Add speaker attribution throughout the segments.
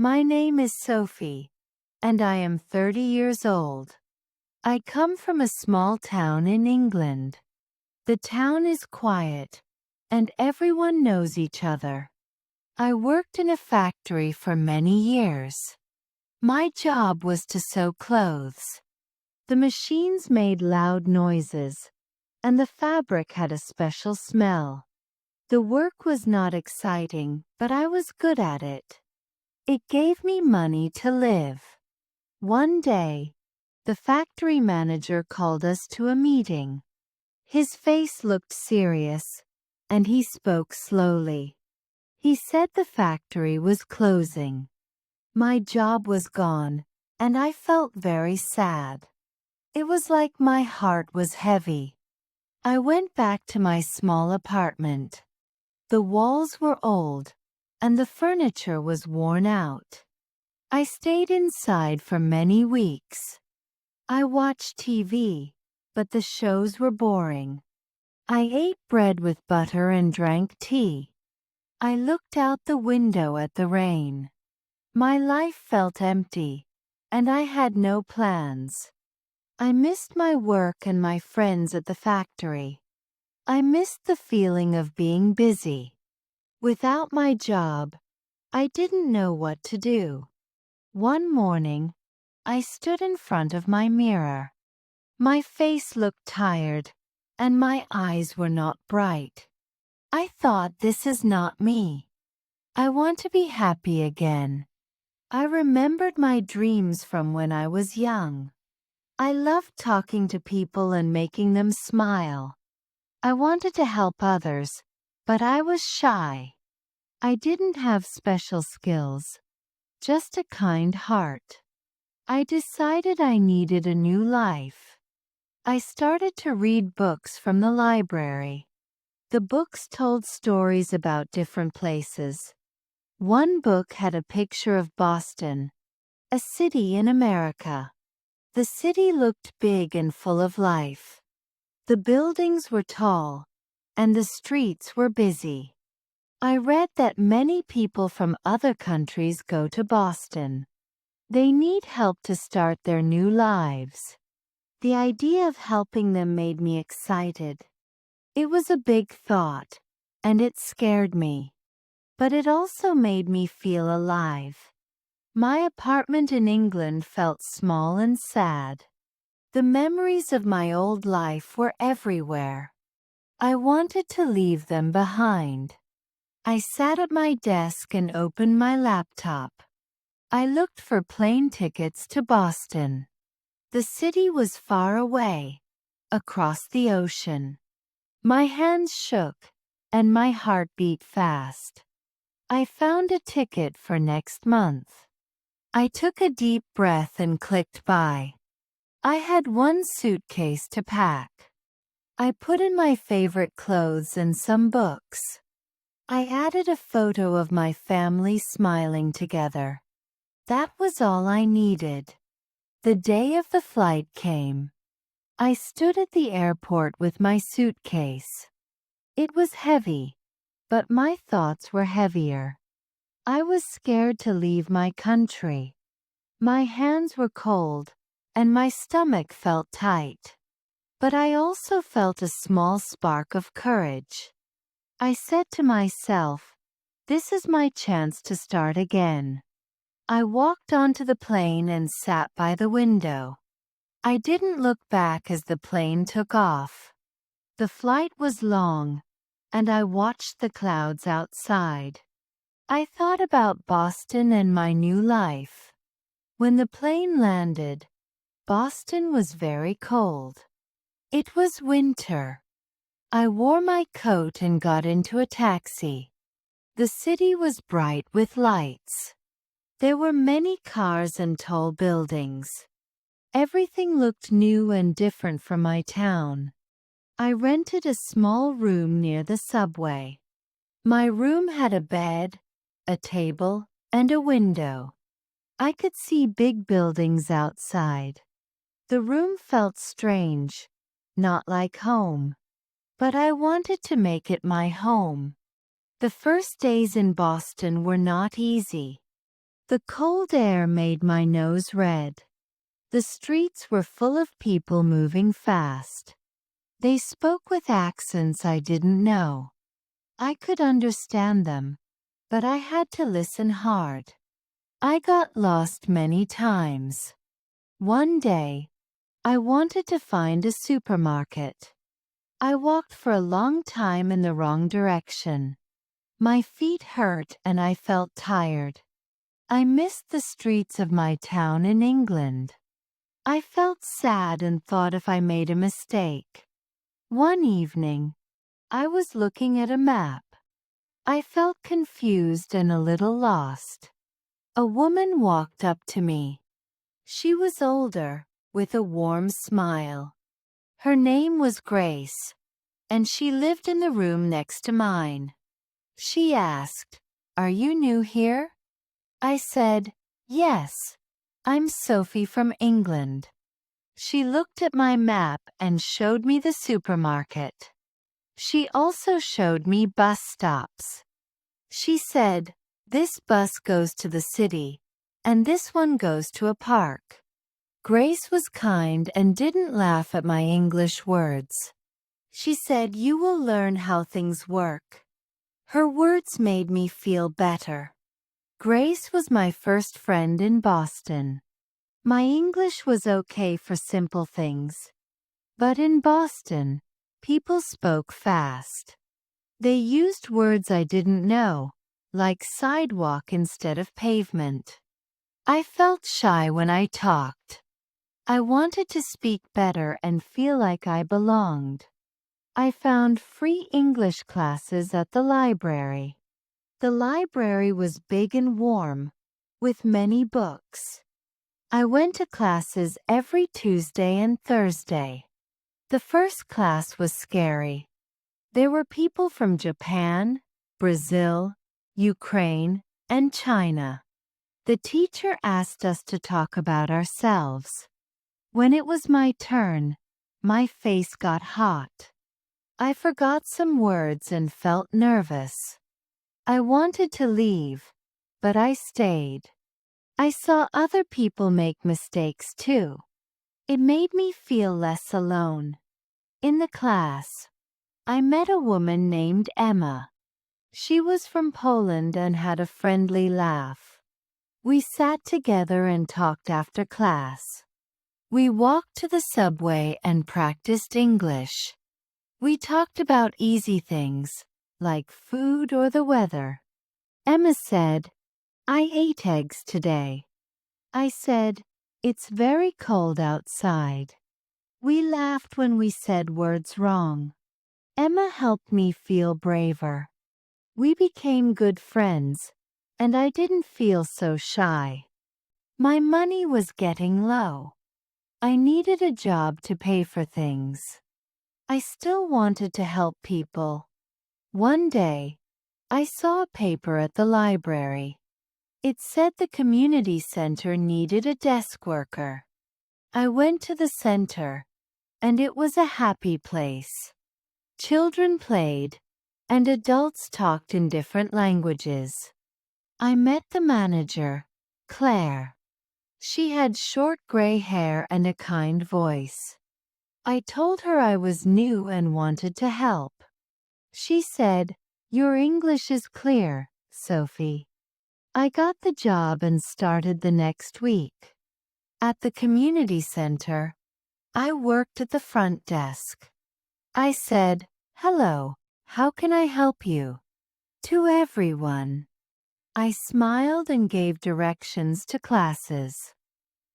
Speaker 1: My name is Sophie, and I am 30 years old. I come from a small town in England. The town is quiet, and everyone knows each other. I worked in a factory for many years. My job was to sew clothes. The machines made loud noises, and the fabric had a special smell. The work was not exciting, but I was good at it. It gave me money to live. One day, the factory manager called us to a meeting. His face looked serious, and he spoke slowly. He said the factory was closing. My job was gone, and I felt very sad. It was like my heart was heavy. I went back to my small apartment. The walls were old, and the furniture was worn out. I stayed inside for many weeks. I watched TV, but the shows were boring. I ate bread with butter and drank tea. I looked out the window at the rain. My life felt empty, and I had no plans. I missed my work and my friends at the factory. I missed the feeling of being busy. Without my job, I didn't know what to do. One morning, I stood in front of my mirror. My face looked tired, and my eyes were not bright. I thought, this is not me. I want to be happy again. I remembered my dreams from when I was young. I loved talking to people and making them smile. I wanted to help others, but I was shy. I didn't have special skills, just a kind heart. I decided I needed a new life. I started to read books from the library. The books told stories about different places. One book had a picture of Boston, a city in America. The city looked big and full of life. The buildings were tall, and the streets were busy. I read that many people from other countries go to Boston. They need help to start their new lives. The idea of helping them made me excited. It was a big thought, and it scared me. But it also made me feel alive. My apartment in England felt small and sad. The memories of my old life were everywhere. I wanted to leave them behind. I sat at my desk and opened my laptop. I looked for plane tickets to Boston. The city was far away, across the ocean. My hands shook, and my heart beat fast. I found a ticket for next month. I took a deep breath and clicked buy. I had one suitcase to pack. I put in my favorite clothes and some books. I added a photo of my family smiling together. That was all I needed. The day of the flight came. I stood at the airport with my suitcase. It was heavy, but my thoughts were heavier. I was scared to leave my country. My hands were cold, and my stomach felt tight. But I also felt a small spark of courage. I said to myself, this is my chance to start again. I walked onto the plane and sat by the window. I didn't look back as the plane took off. The flight was long, and I watched the clouds outside. I thought about Boston and my new life. When the plane landed, Boston was very cold. It was winter. I wore my coat and got into a taxi. The city was bright with lights. There were many cars and tall buildings. Everything looked new and different from my town. I rented a small room near the subway. My room had a bed, a table, and a window. I could see big buildings outside. The room felt strange, not like home. But I wanted to make it my home. The first days in Boston were not easy. The cold air made my nose red. The streets were full of people moving fast. They spoke with accents I didn't know. I could understand them, but I had to listen hard. I got lost many times. One day, I wanted to find a supermarket. I walked for a long time in the wrong direction. My feet hurt and I felt tired. I missed the streets of my town in England. I felt sad and thought if I made a mistake. One evening, I was looking at a map. I felt confused and a little lost. A woman walked up to me. She was older, with a warm smile. Her name was Grace, and she lived in the room next to mine. She asked, "Are you new here?" I said, "Yes, I'm Sophie from England." She looked at my map and showed me the supermarket. She also showed me bus stops. She said, "This bus goes to the city, and this one goes to a park." Grace was kind and didn't laugh at my English words. She said, "You will learn how things work." Her words made me feel better. Grace was my first friend in Boston. My English was okay for simple things. But in Boston, people spoke fast. They used words I didn't know, like sidewalk instead of pavement. I felt shy when I talked. I wanted to speak better and feel like I belonged. I found free English classes at the library. The library was big and warm, with many books. I went to classes every Tuesday and Thursday. The first class was scary. There were people from Japan, Brazil, Ukraine, and China. The teacher asked us to talk about ourselves. When it was my turn, my face got hot. I forgot some words and felt nervous. I wanted to leave, but I stayed. I saw other people make mistakes too. It made me feel less alone. In the class, I met a woman named Emma. She was from Poland and had a friendly laugh. We sat together and talked after class. We walked to the subway and practiced English. We talked about easy things, like food or the weather. Emma said, "I ate eggs today." I said, "It's very cold outside." We laughed when we said words wrong. Emma helped me feel braver. We became good friends, and I didn't feel so shy. My money was getting low. I needed a job to pay for things. I still wanted to help people. One day, I saw a paper at the library. It said the community center needed a desk worker. I went to the center, and it was a happy place. Children played, and adults talked in different languages. I met the manager, Claire. She had short gray hair and a kind voice. I told her I was new and wanted to help. She said, "Your English is clear, Sophie." I got the job and started the next week. At the community center, I worked at the front desk. I said, "Hello, how can I help you?" to everyone. I smiled and gave directions to classes.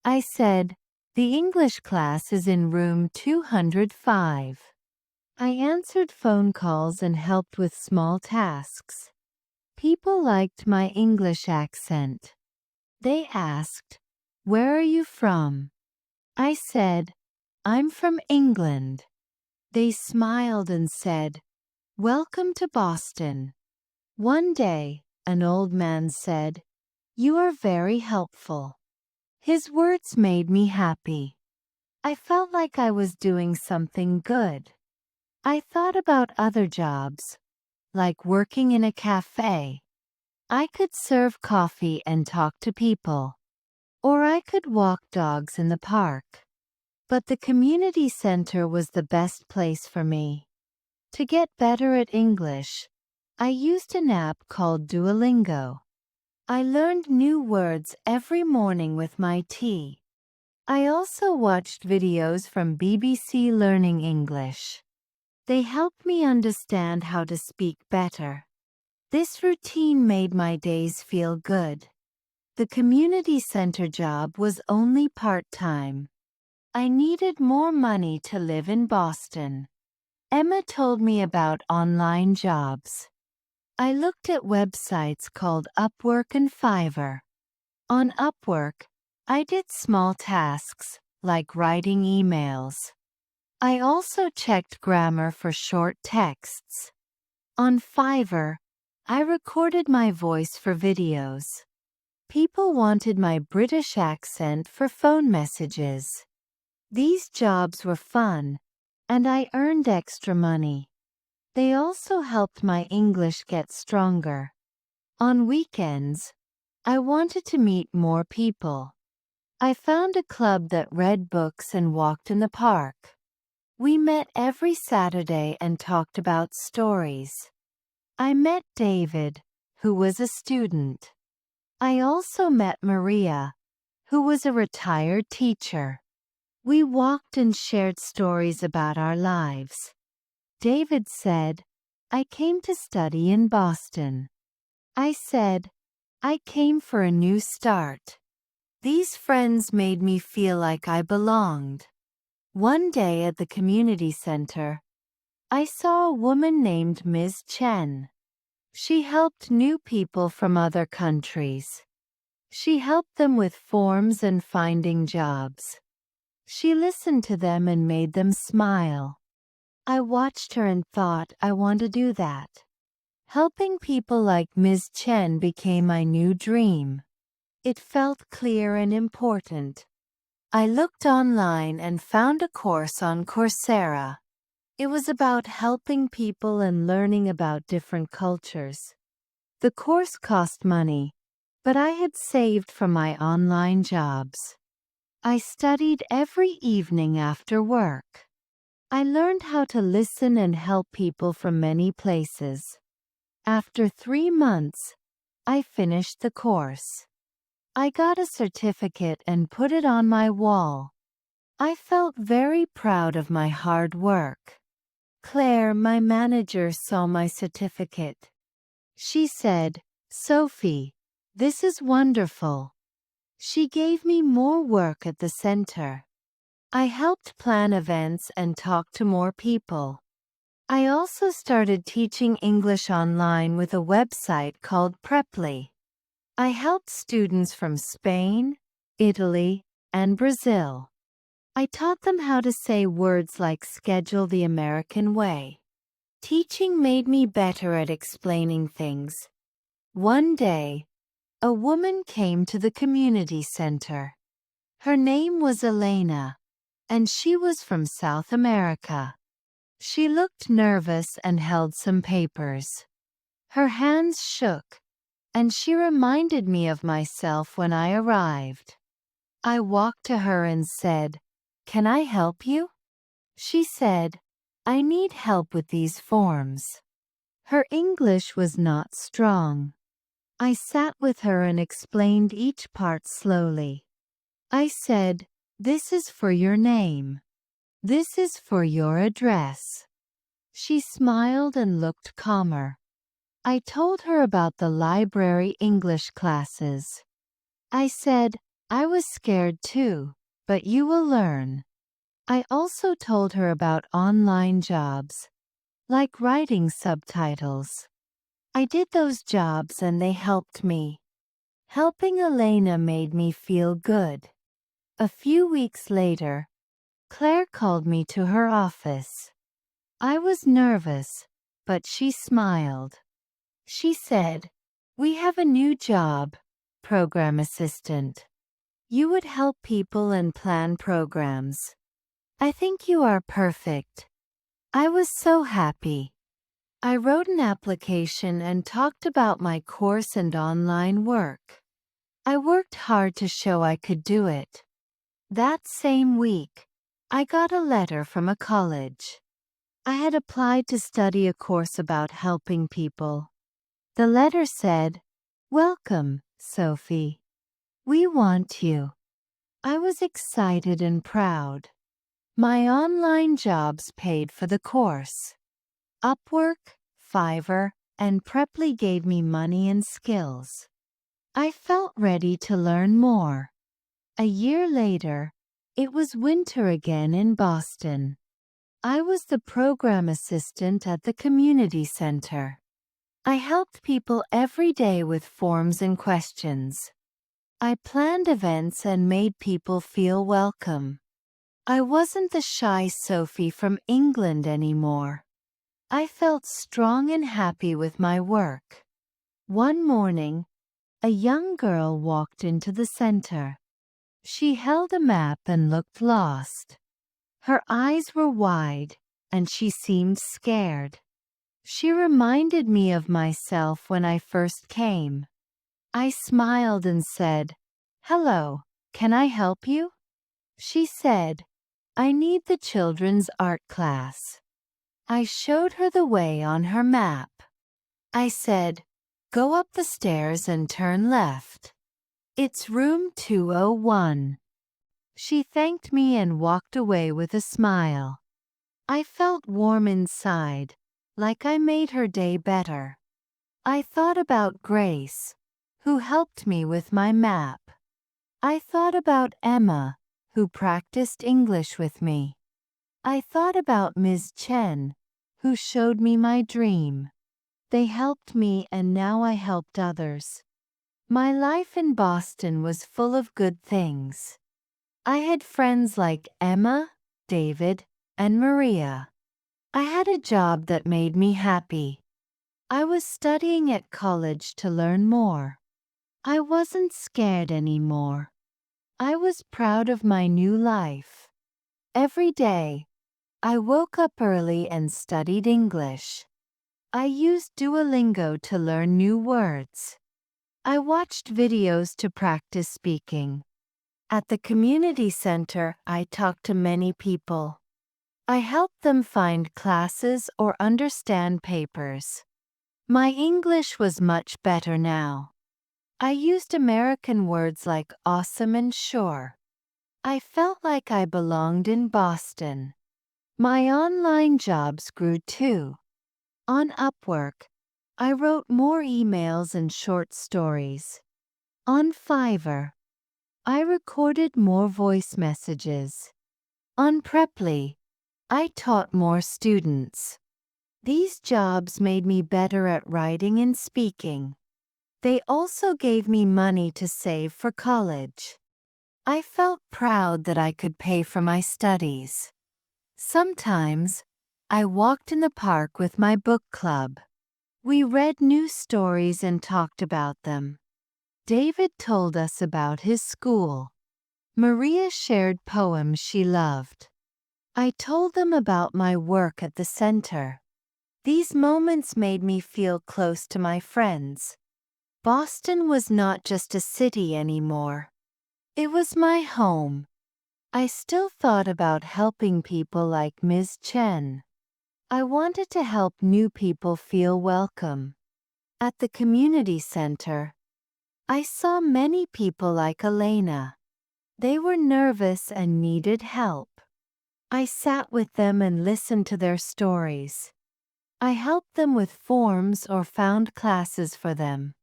Speaker 1: I said, "The English class is in room 205. I answered phone calls and helped with small tasks. People liked my English accent. They asked, "Where are you from?" I said, "I'm from England." They smiled and said, "Welcome to Boston." One day, an old man said, "You are very helpful." His words made me happy. I felt like I was doing something good. I thought about other jobs, like working in a cafe. I could serve coffee and talk to people. Or I could walk dogs in the park. But the community center was the best place for me. To get better at English, I used an app called Duolingo. I learned new words every morning with my tea. I also watched videos from BBC Learning English. They helped me understand how to speak better. This routine made my days feel good. The community center job was only part-time. I needed more money to live in Boston. Emma told me about online jobs. I looked at websites called Upwork and Fiverr. On Upwork, I did small tasks, like writing emails. I also checked grammar for short texts. On Fiverr, I recorded my voice for videos. People wanted my British accent for phone messages. These jobs were fun, and I earned extra money. They also helped my English get stronger. On weekends, I wanted to meet more people. I found a club that read books and walked in the park. We met every Saturday and talked about stories. I met David, who was a student. I also met Maria, who was a retired teacher. We walked and shared stories about our lives. David said, "I came to study in Boston." I said, "I came for a new start." These friends made me feel like I belonged. One day at the community center, I saw a woman named Ms. Chen. She helped new people from other countries. She helped them with forms and finding jobs. She listened to them and made them smile. I watched her and thought, I want to do that. Helping people like Ms. Chen became my new dream. It felt clear and important. I looked online and found a course on Coursera. It was about helping people and learning about different cultures. The course cost money, but I had saved from my online jobs. I studied every evening after work. I learned how to listen and help people from many places. After 3 months, I finished the course. I got a certificate and put it on my wall. I felt very proud of my hard work. Claire, my manager, saw my certificate. She said, "Sophie, this is wonderful." She gave me more work at the center. I helped plan events and talk to more people. I also started teaching English online with a website called Preply. I helped students from Spain, Italy, and Brazil. I taught them how to say words like schedule the American way. Teaching made me better at explaining things. One day, a woman came to the community center. Her name was Elena, and she was from South America. She looked nervous and held some papers. Her hands shook, and she reminded me of myself when I arrived. I walked to her and said, "Can I help you?" She said, "I need help with these forms." Her English was not strong. I sat with her and explained each part slowly. I said, "This is for your name. This is for your address." She smiled and looked calmer. I told her about the library English classes. I said, "I was scared too, but you will learn." I also told her about online jobs, like writing subtitles. I did those jobs and they helped me. Helping Elena made me feel good. A few weeks later, Claire called me to her office. I was nervous, but she smiled. She said, "We have a new job, program assistant. You would help people and plan programs. I think you are perfect." I was so happy. I wrote an application and talked about my course and online work. I worked hard to show I could do it. That same week, I got a letter from a college. I had applied to study a course about helping people. The letter said, "Welcome, Sophie. We want you." I was excited and proud. My online jobs paid for the course. Upwork, Fiverr, and Preply gave me money and skills. I felt ready to learn more. A year later, it was winter again in Boston. I was the program assistant at the community center. I helped people every day with forms and questions. I planned events and made people feel welcome. I wasn't the shy Sophie from England anymore. I felt strong and happy with my work. One morning, a young girl walked into the center. She held a map and looked lost. Her eyes were wide, and she seemed scared. She reminded me of myself when I first came. I smiled and said, "Hello, can I help you?" She said, "I need the children's art class." I showed her the way on her map. I said, "Go up the stairs and turn left. It's room 201. She thanked me and walked away with a smile. I felt warm inside, like I made her day better. I thought about Grace, who helped me with my map. I thought about Emma, who practiced English with me. I thought about Ms. Chen, who showed me my dream. They helped me and now I helped others. My life in Boston was full of good things. I had friends like Emma, David, and Maria. I had a job that made me happy. I was studying at college to learn more. I wasn't scared anymore. I was proud of my new life. Every day, I woke up early and studied English. I used Duolingo to learn new words. I watched videos to practice speaking. At the community center, I talked to many people. I helped them find classes or understand papers. My English was much better now. I used American words like awesome and sure. I felt like I belonged in Boston. My online jobs grew too. On Upwork, I wrote more emails and short stories. On Fiverr, I recorded more voice messages. On Preply, I taught more students. These jobs made me better at writing and speaking. They also gave me money to save for college. I felt proud that I could pay for my studies. Sometimes, I walked in the park with my book club. We read new stories and talked about them. David told us about his school. Maria shared poems she loved. I told them about my work at the center. These moments made me feel close to my friends. Boston was not just a city anymore. It was my home. I still thought about helping people like Ms. Chen. I wanted to help new people feel welcome. At the community center, I saw many people like Elena. They were nervous and needed help. I sat with them and listened to their stories. I helped them with forms or found classes for them.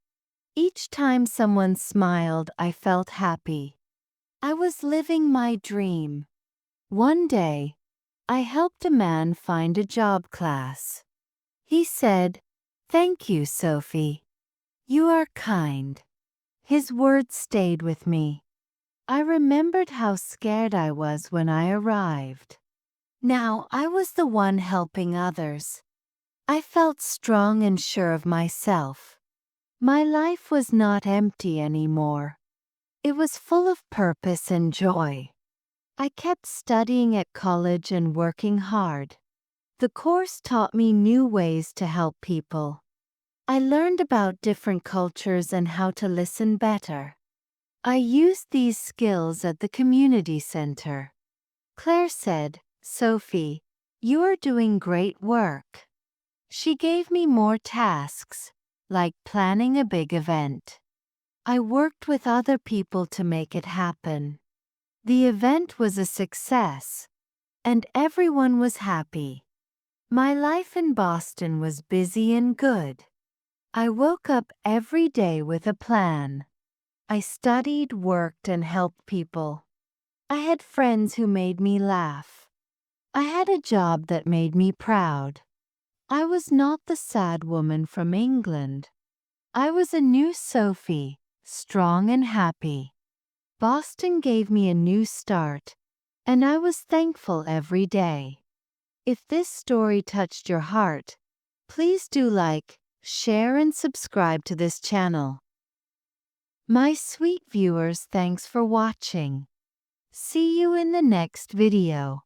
Speaker 1: Each time someone smiled, I felt happy. I was living my dream. One day, I helped a man find a job class. He said, "Thank you, Sophie. You are kind." His words stayed with me. I remembered how scared I was when I arrived. Now I was the one helping others. I felt strong and sure of myself. My life was not empty anymore. It was full of purpose and joy. I kept studying at college and working hard. The course taught me new ways to help people. I learned about different cultures and how to listen better. I used these skills at the community center. Claire said, "Sophie, you are doing great work." She gave me more tasks, like planning a big event. I worked with other people to make it happen. The event was a success, and everyone was happy. My life in Boston was busy and good. I woke up every day with a plan. I studied, worked, and helped people. I had friends who made me laugh. I had a job that made me proud. I was not the sad woman from England. I was a new Sophie, strong and happy. Boston gave me a new start, and I was thankful every day. If this story touched your heart, please do like, share, and subscribe to this channel. My sweet viewers, thanks for watching. See you in the next video.